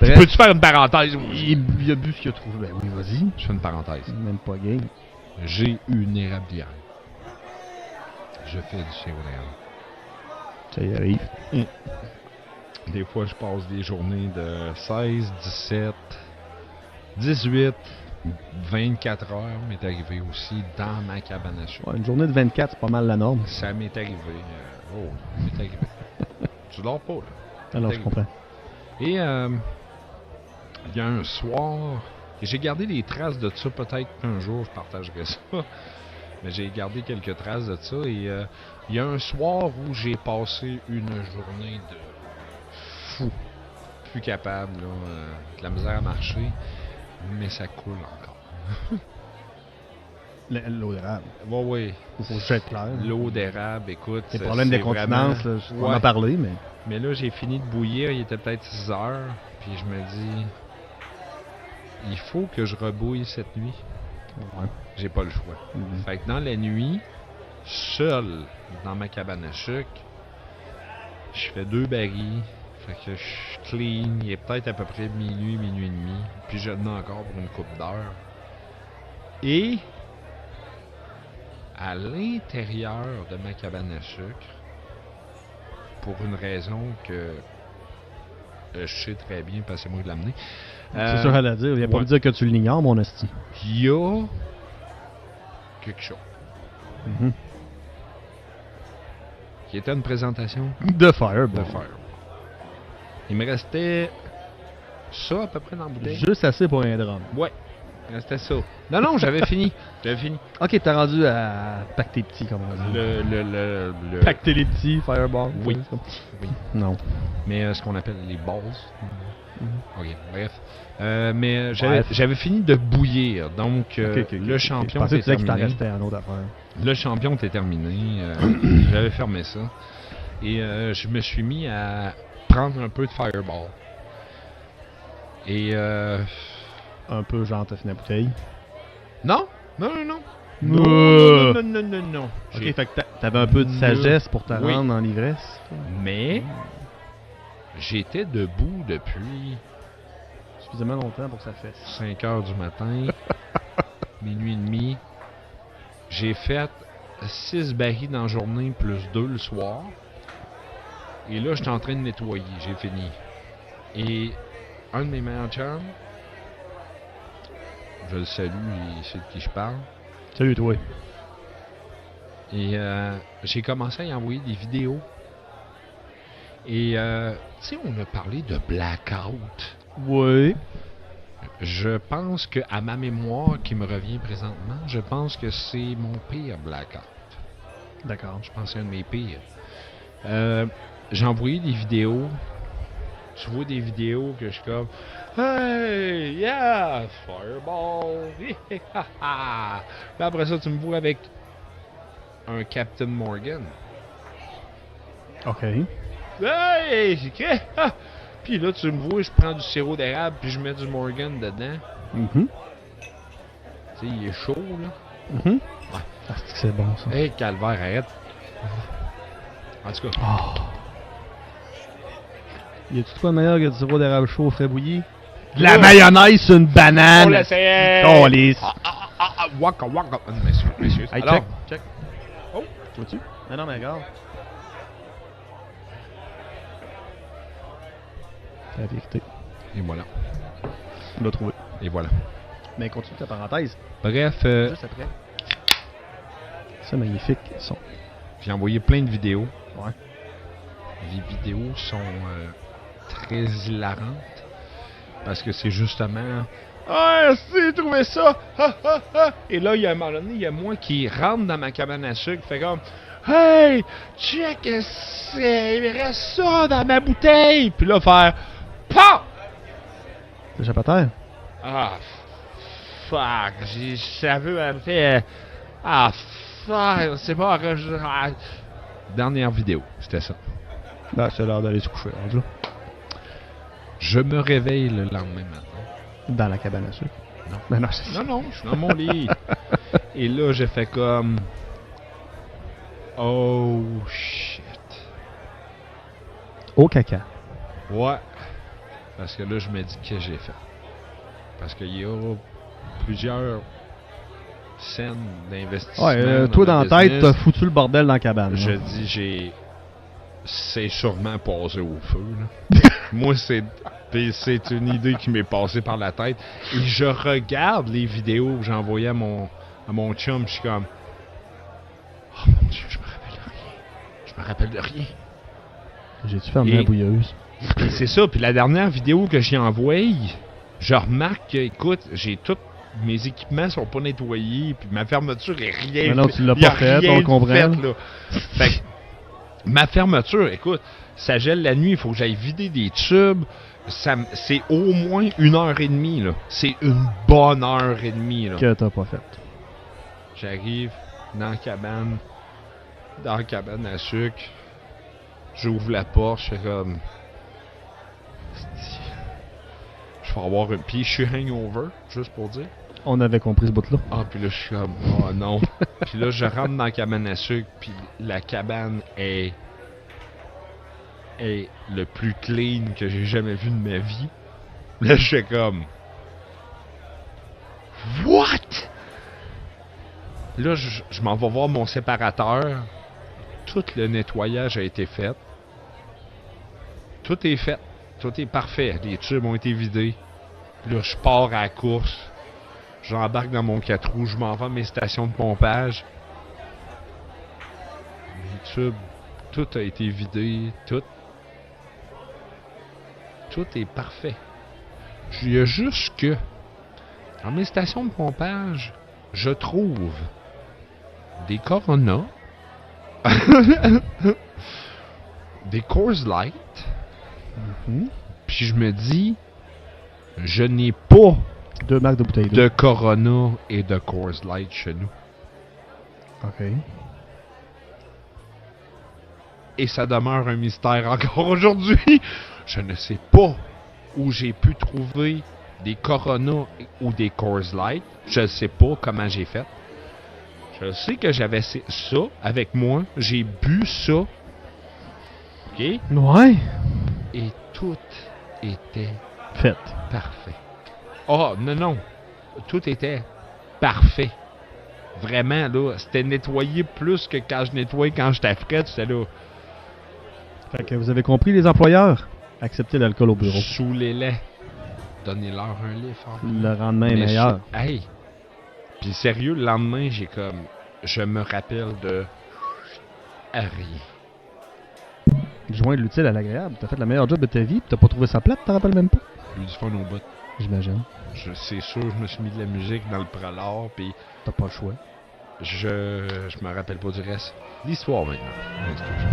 Bref, Peux-tu faire une parenthèse? il a bu ce qu'il a trouvé. Ben oui, vas-y. Je fais une parenthèse. Même pas game. J'ai une érablière. Je fais du sirop d'érable. Ça y arrive. Des fois, je passe des journées de 16, 17, 18, 24 heures. M'est arrivé aussi dans ma cabane à sucre. Ouais, une journée de 24, c'est pas mal la norme. Ça m'est arrivé. M'est arrivé. Tu dors pas, là. Alors, je comprends. Et il y a un soir, et j'ai gardé des traces de ça. Peut-être qu'un jour, je partagerai ça. Mais j'ai gardé quelques traces de ça. Et il y a un soir où j'ai passé une journée de fou. Plus capable, là, de la misère à marcher. Mais ça coule encore. L'eau d'érable. Oui. Il faut que je clair. L'eau d'érable, écoute. Les problèmes d'incontinence, vraiment... on en a parlé, mais... Mais là, j'ai fini de bouillir. Il était peut-être 6 heures. Puis je me dis, il faut que je rebouille cette nuit. Ouais. J'ai pas le choix. Fait que dans la nuit, seul dans ma cabane à sucre, je fais 2 barils. Fait que je clean. Il est peut-être à peu près minuit, minuit et demi. Puis je tenais encore pour une couple d'heures. Et à l'intérieur de ma cabane à sucre, pour une raison que je sais très bien, parce que c'est moi qui l'ai amené. C'est sûr à la dire. Il n'y a pas de dire que tu l'ignores, mon esti. Il y a quelque chose. Qui était une présentation De Fireball. de Fire. Il me restait ça à peu près dans la bouteille. Juste assez pour un drum. Ouais, il restait ça. Non, j'avais fini. J'avais fini. Ok, t'as rendu à pacter petit, comme on dit. Le... Pacter les petits, Fireball. Oui. Oui. Non. Mais ce qu'on appelle les balls. Ok, bref. Mais j'avais fini de bouillir. Donc, le champion Je pensais que tu était disais qu'il t'en terminé. restait un autre affaire. Le champion était terminé. J'avais fermé ça. Et je me suis mis à prendre un peu de Fireball. Et Un peu genre, t'as fini la bouteille. non. Non. Ok, J'ai- fait que t'avais un peu de sagesse pour te Oui. rendre dans l'ivresse. Mais j'étais debout depuis Suffisamment longtemps pour que ça fasse. 5 heures du matin, minuit et demi. J'ai fait 6 barils dans la journée plus 2 le soir. Et là, j'étais en train de nettoyer. J'ai fini. Et un de mes meilleurs chums, je le salue, il sait de qui je parle. Salut, toi. Et j'ai commencé à y envoyer des vidéos. Et tu sais, on a parlé de blackout. Oui. Je pense que à ma mémoire qui me revient présentement, je pense que c'est mon pire blackout. D'accord. Je pense que c'est un de mes pires. J'ai envoyé des vidéos. Tu vois des vidéos que je suis comme hey, yeah, Fireball. Puis après ça, tu me vois avec un Captain Morgan. Ok. Hey, c'est que. Puis là, tu me vois, je prends du sirop d'érable puis je mets du Morgan dedans. Mhm. Tu sais, il est chaud, là. Mhm. Ah, c'est bon, ça. Hey, calvaire, arrête. En tout cas, Oh. Y a-tu quoi de meilleur que du sirop d'érable chaud au frais bouilli? De la mayonnaise sur une banane! on l'essaye! Câlisse. Waka. Messieurs. Hey, Alors, check. Oh. Tu vois-tu? Non, mais regarde. C'est la vérité. et voilà. On l'a trouvé. Et voilà. Mais continue ta parenthèse. Bref, Juste après. C'est magnifique, son. j'ai envoyé plein de vidéos. Ouais. Les vidéos sont très hilarantes. Parce que c'est justement... Ah, j'ai trouvé ça! Et là, il y a un moment donné, il y a moi qui rentre dans ma cabane à sucre, fait comme... Hey! Check, il me reste ça dans ma bouteille! Puis là, faire... POP! Déjà pas terre? Ah, fuck! Ça veut me fait... Ah, fuck! C'est pas... Dernière vidéo, c'était ça. Bah, c'est l'heure d'aller se coucher, là. Je me réveille le lendemain matin. Dans la cabane à sucre. Non. Mais non, c'est ça. Non, je suis dans mon lit. Et là, j'ai fait comme... Oh, shit. Au caca. Ouais. Parce que là, je me dis que j'ai fait. Parce qu'il y a plusieurs scènes d'investissement. Ouais, toi, dans la tête, business. t'as foutu le bordel dans la cabane. Je là. dis, c'est sûrement passé au feu, là. Moi, c'est une idée qui m'est passée par la tête. Et je regarde les vidéos que j'ai envoyées à mon chum, je suis comme... Oh mon Dieu, je me rappelle de rien. Je me rappelle de rien. J'ai-tu fermé Et- la bouilleuse? Et c'est ça, puis la dernière vidéo que j'ai envoyée, je remarque que, écoute, j'ai tout... Mes équipements sont pas nettoyés, puis ma fermeture est rien. Mais non, tu l'as y a pas fait, rien on le de comprend. fait, là. Fait que, ma fermeture, écoute, ça gèle la nuit, il faut que j'aille vider des tubes. C'est au moins 1h30, là. C'est une bonne heure et demie, là. Que t'as pas fait. J'arrive dans la cabane à sucre. J'ouvre la porte, je fais comme... Je vais avoir une... Puis je suis hangover, juste pour dire. On avait compris ce bout-là. Ah, puis là, je suis comme... Oh non. Puis là, je rentre dans la cabane à sucre, puis la cabane est le plus clean que j'ai jamais vu de ma vie. Là, je fais comme... What? Là, je m'en vais voir mon séparateur. Tout le nettoyage a été fait. Tout est fait. Tout est parfait. Les tubes ont été vidés. Là, je pars à la course. J'embarque dans mon 4 roues. Je m'en vais à mes stations de pompage. Les tubes, tout a été vidé. Tout est parfait. Il y a juste que, dans mes stations de pompage, je trouve des Corona, des Coors Light, Mhm. puis je me dis, je n'ai pas 2 marques de bouteilles d'eau. de Corona et de Coors Light chez nous. OK. Et ça demeure un mystère encore aujourd'hui. Je ne sais pas où j'ai pu trouver des Corona ou des Coors Light. Je ne sais pas comment j'ai fait. Je sais que j'avais ça avec moi. J'ai bu ça. OK? Ouais. Et tout était Fait. parfait. Oh, non. Tout était parfait. Vraiment, là, c'était nettoyé plus que quand je nettoyais quand j'étais frais. C'était là, Fait que vous avez compris, les employeurs? Acceptez l'alcool au bureau. saoulez-les. Donnez-leur un livre. Le rendement est meilleur. Hey! Puis sérieux, le lendemain, j'ai comme... Je me rappelle de... rien. Joindre l'utile à l'agréable. T'as fait le meilleur job de ta vie, pis t'as pas trouvé ça plate, t'en rappelles même pas? J'ai eu du fun au bout. J'imagine. C'est sûr, je me suis mis de la musique dans le prolard, puis T'as pas le choix. je me rappelle pas du reste. L'histoire, maintenant. Excuse.